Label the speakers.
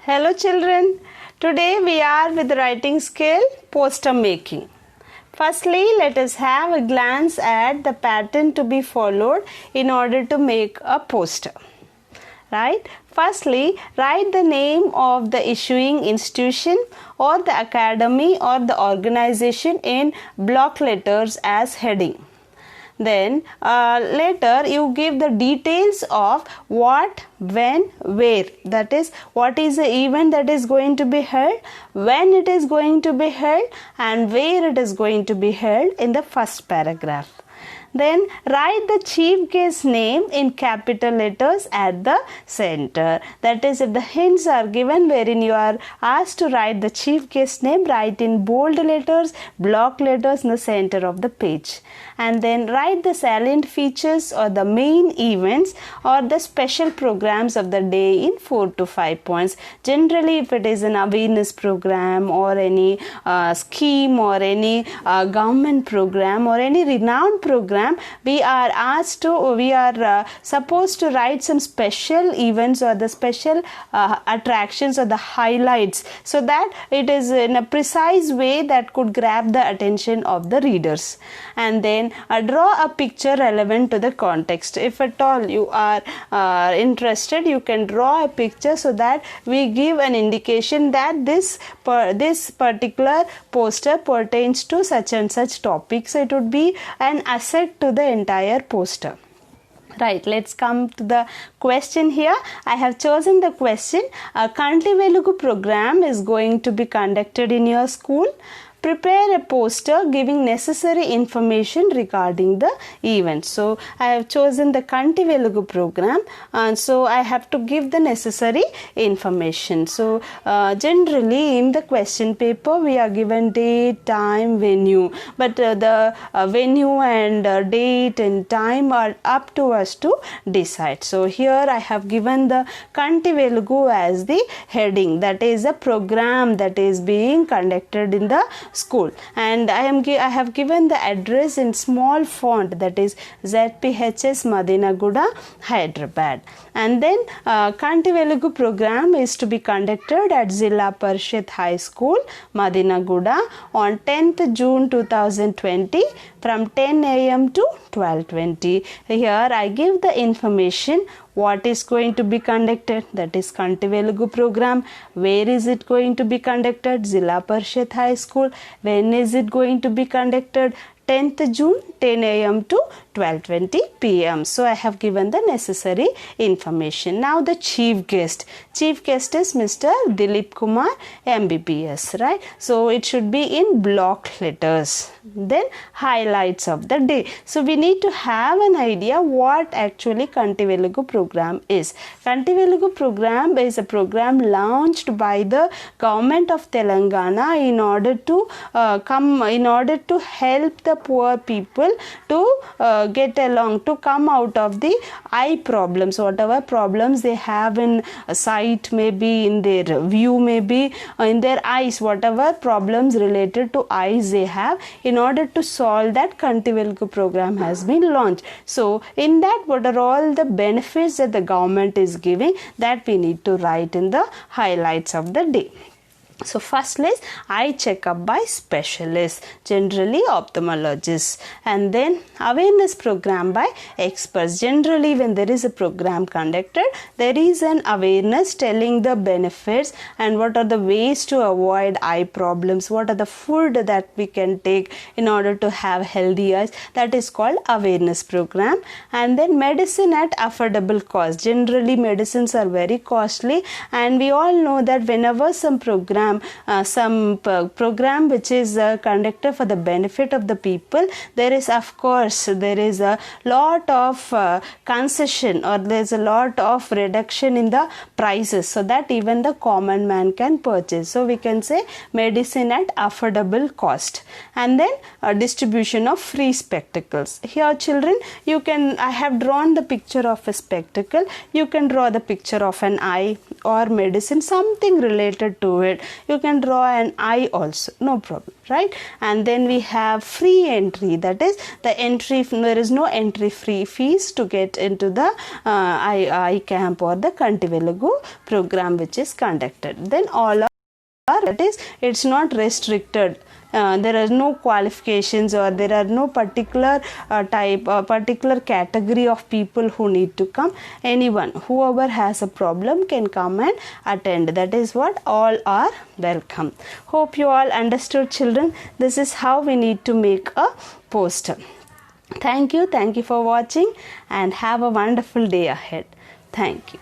Speaker 1: Hello children, today we are with the writing skill poster making. Firstly, let us have a glance at the pattern to be followed in order to make a poster. Right? Firstly, write the name of the issuing institution or the academy or the organization in block letters as heading. Then later you give the details of what, when, where. That is, what is the event that is going to be held, when it is going to be held, and where it is going to be held in the first paragraph. Then write the chief guest name in capital letters at the center. That is, if the hints are given wherein you are asked to write the chief guest name, write in bold letters, block letters in the center of the page. And then write the salient features or the main events or the special programs of the day in 4 to 5 points. Generally, if it is an awareness program or any scheme or any government program or any renowned program, we are supposed to write some special events or the special attractions or the highlights, so that it is in a precise way that could grab the attention of the readers. And then draw a picture relevant to the context. If at all you are interested, you can draw a picture so that we give an indication that this particular poster pertains to such and such topics. So it would be an asset to the entire poster. Right, let's come to the question here. I have chosen the question. A Kanti Velugu program is going to be conducted in your school. Prepare a poster giving necessary information regarding the event. So I have chosen the Kanti Velugu program, and so I have to give the necessary information. So generally in the question paper we are given date, time, venue, but the venue and date and time are up to us to decide. So here I have given the Kanti Velugu as the heading. That is a program that is being conducted in the school, and I have given the address in small font, that is ZPHS Madinaguda, Hyderabad. And then Kanti Velugu program is to be conducted at Zilla Parishad High School, Madinaguda, on 10th June 2020 from 10 a.m. to 12:20. Here I give the information what is going to be conducted, that is Kanti Velugu program. Where is it going to be conducted? Zilla Parishad High School. When is it going to be conducted? 10th June, 10 a.m. to 12:20 p.m. So I have given the necessary information. Now the chief guest. Chief guest is Mr. Dilip Kumar MBBS, right? So it should be in block letters. Then highlights of the day. So we need to have an idea what actually Kanti Velugu program is. Kanti Velugu program is a program launched by the government of Telangana in order to help the poor people to get along, to come out of the eye problems, whatever problems they have in sight, maybe in their view, maybe in their eyes, whatever problems related to eyes they have. In order to solve that, Kanti Velugu program has been launched. So in that, what are all the benefits that the government is giving, that we need to write in the highlights of the day. So first list, eye checkup by specialists, generally ophthalmologists, and then awareness program by experts. Generally when there is a program conducted, there is an awareness telling the benefits and what are the ways to avoid eye problems, what are the food that we can take in order to have healthy eyes. That is called awareness program. And then medicine at affordable cost. Generally medicines are very costly, and we all know that whenever some program which is conducted for the benefit of the people, there is a lot of concession, or there is a lot of reduction in the prices, so that even the common man can purchase. So we can say medicine at affordable cost. And then distribution of free spectacles. Here children, I have drawn the picture of a spectacle. You can draw the picture of an eye or medicine, something related to it. you can draw an eye also, no problem, right? And then we have free entry, that is the entry, there is no entry free fees to get into the iCamp or the Kanti Velugu program which is conducted. Then all are, that is, it's not restricted. There are no qualifications or there are no particular type or particular category of people who need to come. Anyone, whoever has a problem can come and attend. That is what, all are welcome. Hope you all understood, children. This is how we need to make a poster. Thank you for watching and have a wonderful day ahead. Thank you.